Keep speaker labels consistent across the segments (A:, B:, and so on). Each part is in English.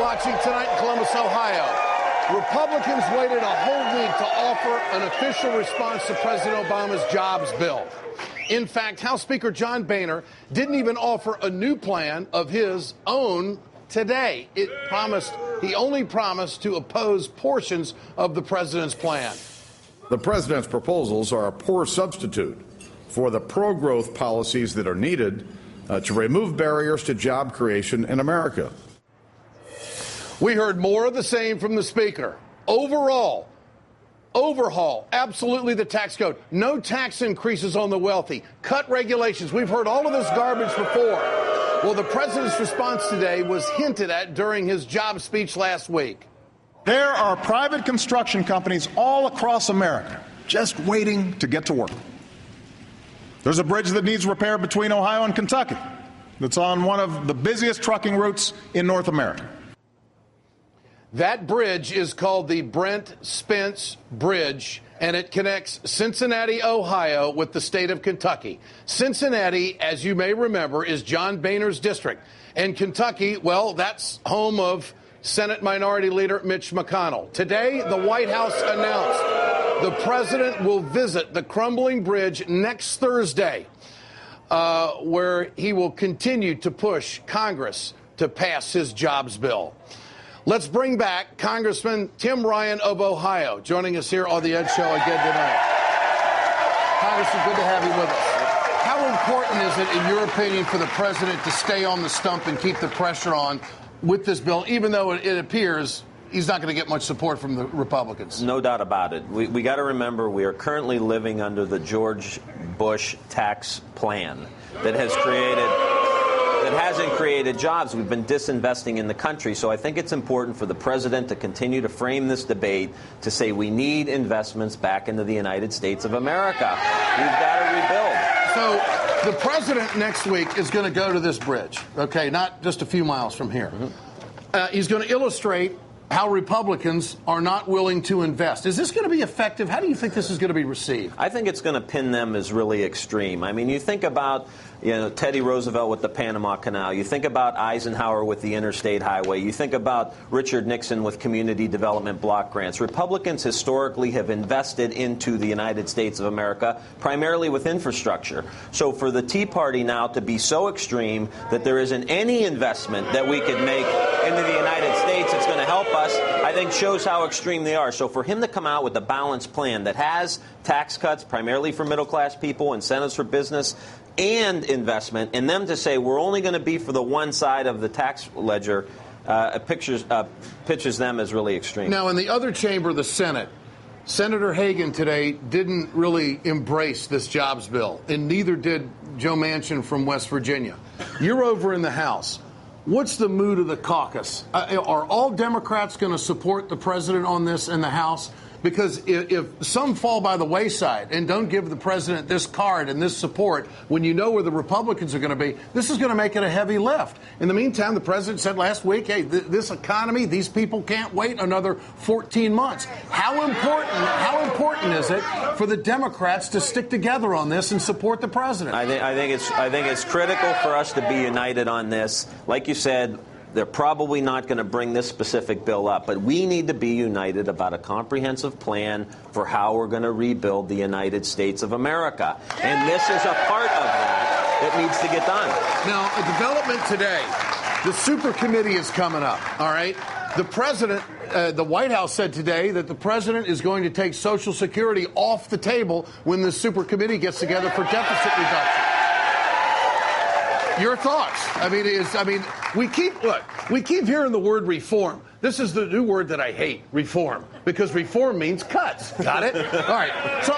A: watching tonight in Columbus, Ohio. Republicans waited a whole week to offer an official response to President Obama's jobs bill. In fact, House Speaker John Boehner didn't even offer a new plan of his own today. He only promised to oppose portions of the president's plan.
B: The president's proposals are a poor substitute for the pro-growth policies that are needed to remove barriers to job creation in America.
A: We heard more of the same from the speaker. Overall, overhaul absolutely the tax code. No tax increases on the wealthy. Cut regulations. We've heard all of this garbage before. Well, the president's response today was hinted at during his job speech last week.
C: There are private construction companies all across America just waiting to get to work. There's a bridge that needs repair between Ohio and Kentucky that's on one of the busiest trucking routes in North America.
A: That bridge is called the Brent Spence Bridge, and it connects Cincinnati, Ohio, with the state of Kentucky. Cincinnati, as you may remember, is John Boehner's district. And Kentucky, well, that's home of Senate Minority Leader Mitch McConnell. Today, the White House announced the president will visit the crumbling bridge next Thursday, where he will continue to push Congress to pass his jobs bill. Let's bring back Congressman Tim Ryan of Ohio, joining us here on The Ed Show again tonight. Congressman, good to have you with us. How important is it, in your opinion, for the president to stay on the stump and keep the pressure on with this bill, even though it appears he's not going to get much support from the Republicans?
D: No doubt about it. We got to remember we are currently living under the George Bush tax plan that hasn't created jobs. We've been disinvesting in the country. So I think it's important for the president to continue to frame this debate to say we need investments back into the United States of America. We've got to rebuild.
A: So the president next week is going to go to this bridge, okay, not just a few miles from here. He's going to illustrate how Republicans are not willing to invest. Is this going to be effective? How do you think this is going to be received?
D: I think it's going to pin them as really extreme. I mean, you think about Teddy Roosevelt with the Panama Canal. You think about Eisenhower with the Interstate Highway. You think about Richard Nixon with community development block grants. Republicans historically have invested into the United States of America, primarily with infrastructure. So for the Tea Party now to be so extreme that there isn't any investment that we could make into the United States that's going to help us, I think shows how extreme they are. So for him to come out with a balanced plan that has tax cuts primarily for middle-class people, incentives for business, and investment, and them to say we're only going to be for the one side of the tax ledger, pitches them as really extreme.
A: Now, in the other chamber, the Senate, Senator Hagan today didn't really embrace this jobs bill, and neither did Joe Manchin from West Virginia. You're over in the House. What's the mood of the caucus? Are all Democrats going to support the president on this in the House? Because if some fall by the wayside and don't give the president this card and this support when you know where the Republicans are going to be, this is going to make it a heavy lift. In the meantime, the president said last week, hey, this economy, these people can't wait another 14 months. How important is it for the Democrats to stick together on this and support the president?
D: I think it's critical for us to be united on this. Like you said, they're probably not going to bring this specific bill up, but we need to be united about a comprehensive plan for how we're going to rebuild the United States of America. And this is a part of that needs to get done.
A: Now, a development today, the super committee is coming up, all right? The president, the White House said today that the president is going to take Social Security off the table when the super committee gets together for deficit reduction. Your thoughts? We keep hearing the word reform. This is the new word that I hate, reform, because reform means cuts. Got it? All right. So,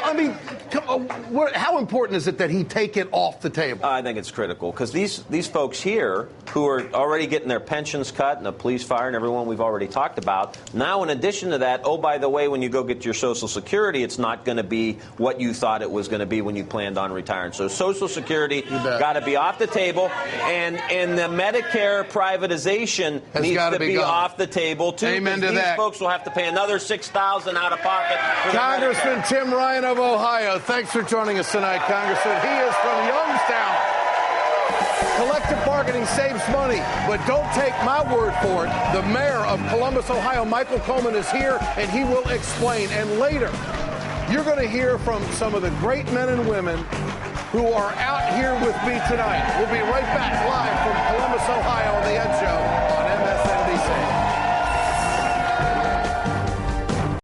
A: how important is it that he take it off the table?
D: I think it's critical because these folks here who are already getting their pensions cut and the police fire and everyone we've already talked about, now in addition to that, oh, by the way, when you go get your Social Security, it's not going to be what you thought it was going to be when you planned on retiring. So Social Security got to be off the table, and the Medicare privatization needs to be off the table. Too,
A: amen to
D: these
A: that.
D: Folks will have to pay another $6,000 out of pocket.
A: Congressman Tim Ryan of Ohio, thanks for joining us tonight, Congressman. He is from Youngstown. Collective bargaining. marketing saves money, but don't take my word for it. The mayor of Columbus, Ohio, Michael Coleman, is here, and he will explain. And later, you're going to hear from some of the great men and women who are out here with me tonight. We'll be right back live from Columbus,